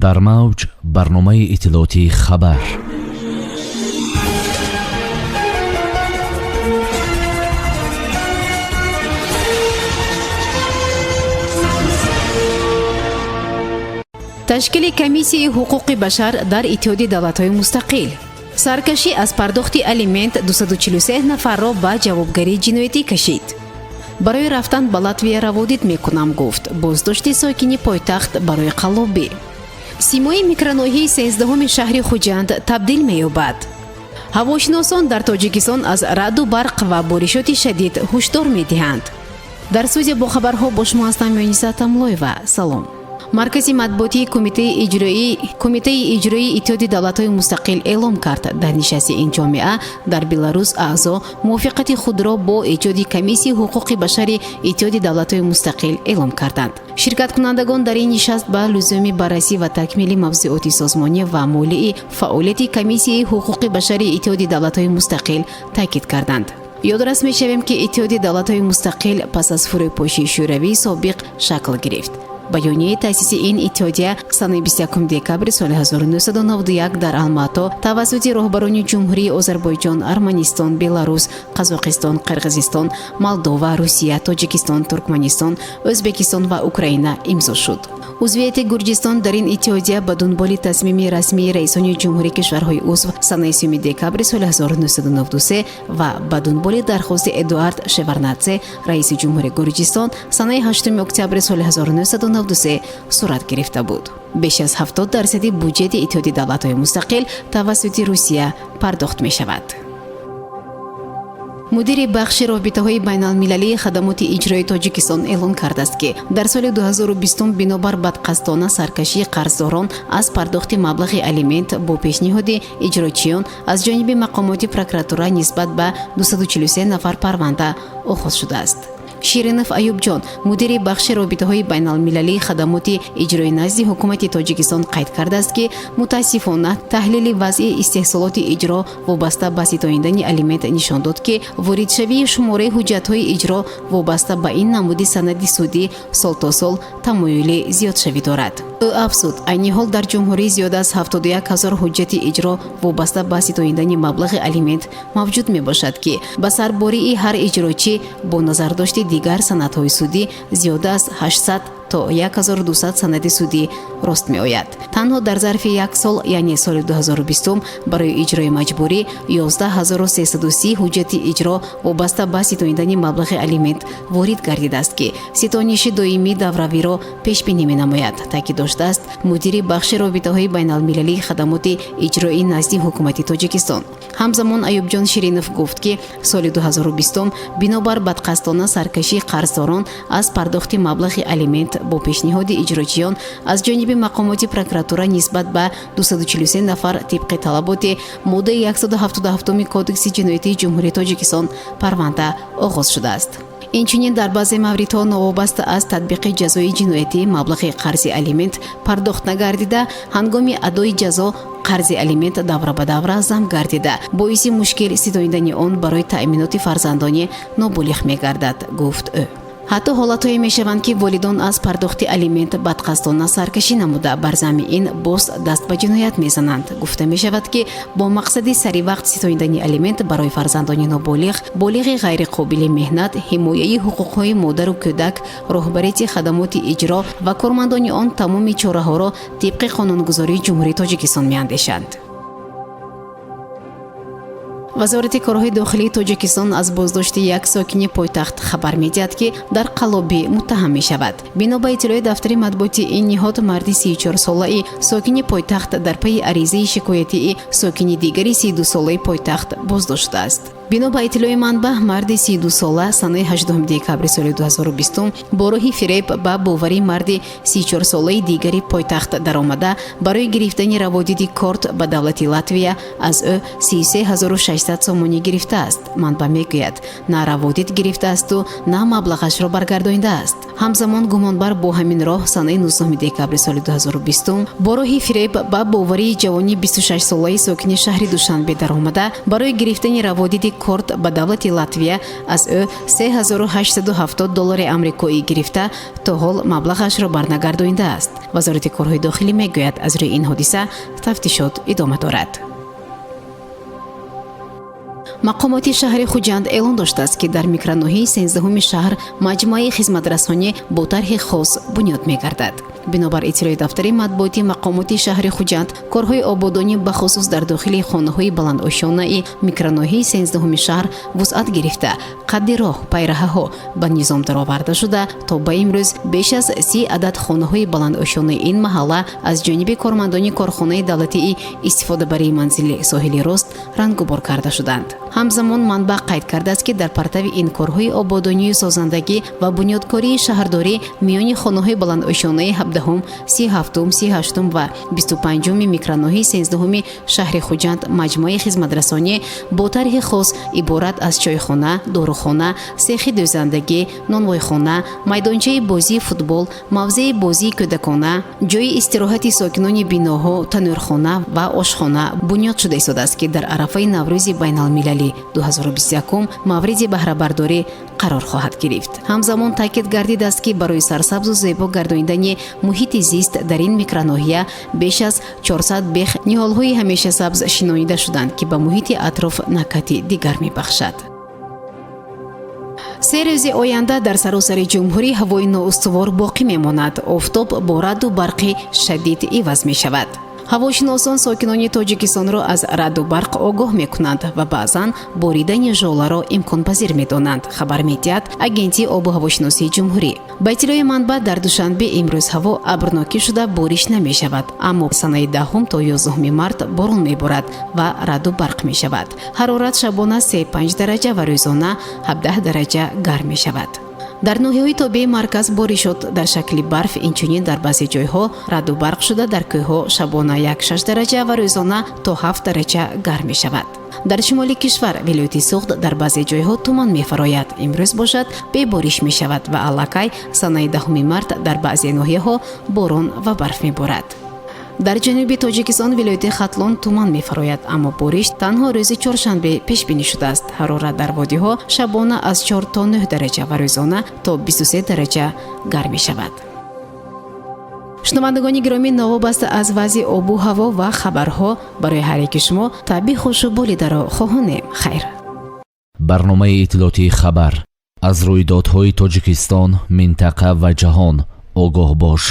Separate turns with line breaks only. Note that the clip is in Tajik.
дар мавҷ барномаи иттилоотии хабар.
ташкили комиссияи ҳуқуқи башар дар иттиҳоди давлатҳои мустақил. саркашӣ аз пардохти алимент 243 нафарро ба ҷавобгарии ҷиноятӣ кашид. барои рафтан ба Латвия раводид мекунам гуфт боздошти сокини пойтахт барои қаллобӣ. симои микроноҳияи 13-уми шаҳри Хуҷанд табдил меёбад. ҳавошиносон дар Тоҷикистон аз раъду барқ ва боришоти шадид ҳушдор медиҳанд. дар студия бо хабарҳо бо шумо ҳастам Юниса Тамлоева. салом. маркази матбуотии кумитаи иҷроии иттиҳоди давлатҳои мустақил эълом кард дар нишасти ин ҷомеа дар Беларус аъзо мувофиқати худро бо эҷоди комиссияи ҳуқуқи башари иттиҳоди давлатҳои мустақил эълом карданд. ширкаткунандагон дар ин нишаст ба лузуми баррасӣ ва такмили мавзуоти созмонӣ ва молии фаъолияти комиссияи ҳуқуқи башари иттиҳоди давлатҳои мустақил таъкид карданд. ёдрас мешавем ки иттиҳоди давлатҳои мустақил пас аз фурӯйпошии шӯравии собиқ шакл гирифт. байонияи таъсиси ин иттиҳодия санаи 21 декабри соли 1991 дар Алмато тавассути роҳбарони ҷумҳурии Озарбойҷон, Арманистон, Беларус, Қазоқистон, Қирғизистон, Молдова, Русия, Тоҷикистон, Туркманистон, Ӯзбекистон ва Украина имзо шуд. узвияти Гурҷистон дар ин иттиҳодия ба дунболи тасмими расмии раисони ҷумҳурии кишварҳои узв санаи 3 декабри соли 1993 ва ба дунболи дархости Эдуард Шеварднадзе, раиси ҷумҳурии Гурҷистон санаи 8 октябри соли 1993 сурат гирифта буд. беш аз 70% буҷети иттиҳоди давлатҳои мустақил тавассути Русия пардохт мешавад. мудири бахши робитаҳои байналмилалии хадамоти иҷроии Тоҷикистон эълон кардааст ки дар соли 2020 бинобар бадқасдона саркашии қарздорон аз пардохти маблағи алимент бо пешниҳоди иҷрочиён аз ҷониби мақомоти прокуратура нисбат ба 243 нафар парванда оғоз шудааст. Ширинов Аюбҷон, мудири бахши робитаҳои байналмилалии хадамоти иҷроӣ назди ҳукумати Тоҷикистон қайд кардааст ки мутаассифона таҳлили вазъи истеҳсолоти иҷро вобаста ба ситоидани алимент нишон дод ки воридшавии шумораи ҳуҷҷатҳои иҷро вобаста ба ин намуди санади судӣ сол то сол тамоюли зиёдшавӣ дорад. ӯ афзуд, айни ҳол дар ҷумҳурӣ зиёда аз 71 000 ҳуҷҷати иҷро вобаста ба ситоидани маблағи алимент мавҷуд мебошад ки ба сарбории ҳар иҷрочӣ бо назардошти дигар санадҳои судӣ зиёда аз 800 то 1200 санади судӣ рост меояд. танҳо дар зарфи як сол, яъне соли 2020 барои иҷрои маҷбурӣ 11330 ҳуҷҷати иҷро вобаста ба ситоидани маблағи алимент ворид гардидааст ки ситониши доимии давравиро пешбинӣ менамояд, таъкид доштааст мудири бахши робитаҳои байналмилалии хадамоти иҷроӣ назди ҳукумати Тоҷикистон. ҳамзамон Аюбҷон Ширинов гуфт ки соли 2020 бинобар бадқасдона саркашии қарздорон аз пардохти маблағи алимент бо пешниҳоди иҷрочиён аз ҷониби мақомоти прокуратура нисбат ба 243 нафар тибқи талаботи моддаи 177 кодекси ҷиноятии ҷумҳурии Тоҷикистон парванда оғоз шудааст. инчунин дар баъзе мавридҳо новобаста аз татбиқи ҷазои ҷиноятӣ маблағи қарзи алимент пардохт нагардида ҳангоми адои ҷазо қарзи алимент давра ба давра зам гардида боиси мушкил ситоидани он барои таъминоти фарзандонӣ ноболиғ мегардад, гуфт ӯ. ҳатто ҳолатҳое мешаванд ки волидон аз пардохти алимент бадқасдона саркашӣ намуда бар замми ин боз даст ба ҷиноят мезананд. гуфта мешавад ки бо мақсади саривақт ситоидани алимент барои фарзандони ноболиғ, болиғи ғайриқобили меҳнат, ҳимояи ҳуқуқҳои модару кӯдак, роҳбарияти хадамоти иҷро ва кормандони он тамоми чораҳоро тибқи қонунгузории ҷумҳурии Тоҷикистон меандешанд. вазорати корҳои дохилии Тоҷикистон аз боздошти як сокини пойтахт хабар медиҳад ки дар қаллобӣ муттаҳам мешавад. бино ба иттилои дафтари матбуоти ин ниҳод марди 34-солаи сокини пойтахт дар пайи аризаи шикоятии сокини дигари 32-солаи пойтахт боздошт шудааст. бино ба иттилои манбаъ марди 32-сола санаи 8 декабри соли 2020 бо роҳи фиреб ба бовари марди 34-солаи дигари пойтахт даромада барои гирифтани раводиди корт ба давлати Латвия аз ӯ 33600 сомонӣ гирифтааст. манбаъ мегӯяд на раводид гирифтаасту на маблағашро баргардонидааст. ҳамзамон гумонбар бо ҳамин роҳ санаи 19 декабри соли 2020 бо роҳи фиреб ба боварии ҷавони 26-солаи сокини шаҳри Душанбе даромада барои гирифтани раводиди Корд ба давлати Латвия аз ӯ $3870 амрикоӣ гирифта, то ҳол маблағашро барнагардонидааст. вазорати корҳои дохилӣ мегӯяд аз рӯи ин ҳодиса тафтишот идома дорад. мақомоти шаҳри Хуҷанд эълон доштааст, ки дар микроноҳияи 13-уми шаҳр маҷмӯаи хизматрасонӣ бо тарҳи хос бунёд мегардад. бинобар иттилои дафтари матбуоти мақомоти шаҳри Хуҷанд, корҳои ободонӣ бахусус дар дохили хонаҳои баландошонаи микроноҳияи 13-уми шаҳр вусъат гирифта, қадди роҳ, пайраҳаҳо ба низом дароварда шуда, то ба имрӯз беш аз 30 адад хонаҳои баландошонаи ин маҳалла аз ҷониби кормандони корхонаи давлатии истифодабарии манзили соҳили Рост рангубор карда шуданд. ҳамзамон манбаъ қайд кардааст, ки дар партави ин корҳои ободонию созандагӣ ва бунёдкории шаҳрдорӣ миёни хонаҳои баландошонаи 17-ум, 37-ум, 38-ум ва 25-уми микроноҳияи 13-уми шаҳри Хуҷанд маҷмӯаи хизматрасонӣ бо тарҳи хос иборат аз чойхона, дорухона, сехи дӯзандагӣ, нонвойхона, майдончаи бозии футбол, мавзеи бозии кӯдакона, ҷойи истироҳати сокинони биноҳо, танӯрхона ва ошхона бунёд шуда истодааст, ки дар арафаи Наврӯзи байналмилалӣ 2021 мавриди баҳрабардорӣ қарор хоҳад гирифт. ҳамзамон таъкид гардидааст, ки барои сарсабзу зебо гардонидани муҳити зист дар ин микроноҳия беш аз 400 бех ниҳолҳои ҳамешасабз шинонида шуданд, ки ба муҳити атроф накати дигар мебахшад. 3 рӯзи оянда дар саросари ҷумҳурӣ ҳавои ноустувор боқӣ мемонад. офтоб бо раъду барқи шадид иваз мешавад. ҳавошиносон сокинони Тоҷикистонро аз раъду барқ огоҳ мекунанд ва баъзан боридани жоларо имконпазир медонанд, хабар медиҳад агентии обу ҳавошиносии ҷумҳурӣ. ба иттилои манбаъ, дар душанбе имрӯз ҳаво абрнокӣ шуда бориш намешавад, аммо санаи 10 то 11 март борон меборад ва раъду барқ мешавад. ҳарорат шабона 35 дараҷа ва рӯзона 17 дараҷа гарм мешавад. дар ноҳияҳои тобеи марказ боришот дар шакли барф, инчунин дар баъзе ҷойҳо раъду барқ шуда, дар кӯҳҳо шабона 1-6 дараҷа ва рӯзона то 7 дараҷа гарм мешавад. дар шимоли кишвар вилояти Суғд дар баъзе ҷойҳо туман мефарояд. имрӯз бошад бебориш мешавад ва аллакай санаи 10 март дар баъзе ноҳияҳо борон ва барф меборад. дар ҷануби Тоҷикистон вилояти Хатлон туман мефарояд, аммо бориш танҳо рӯзи чоршанбе пешбинӣ шудааст. ҳарорат дар водиҳо шабона аз 4 то 9 дараҷа ва рӯзона то 23 дараҷа гарм мешавад. шунавандагони гиромӣ, новобаста аз вазъи обу ҳаво ва хабарҳо барои ҳар яки шумо табиъ хушу болидаро хоҳонем. хайр.
барномаи иттилоотии хабар аз рӯйдодҳои Тоҷикистон, минтақа ва ҷаҳон огоҳ бош.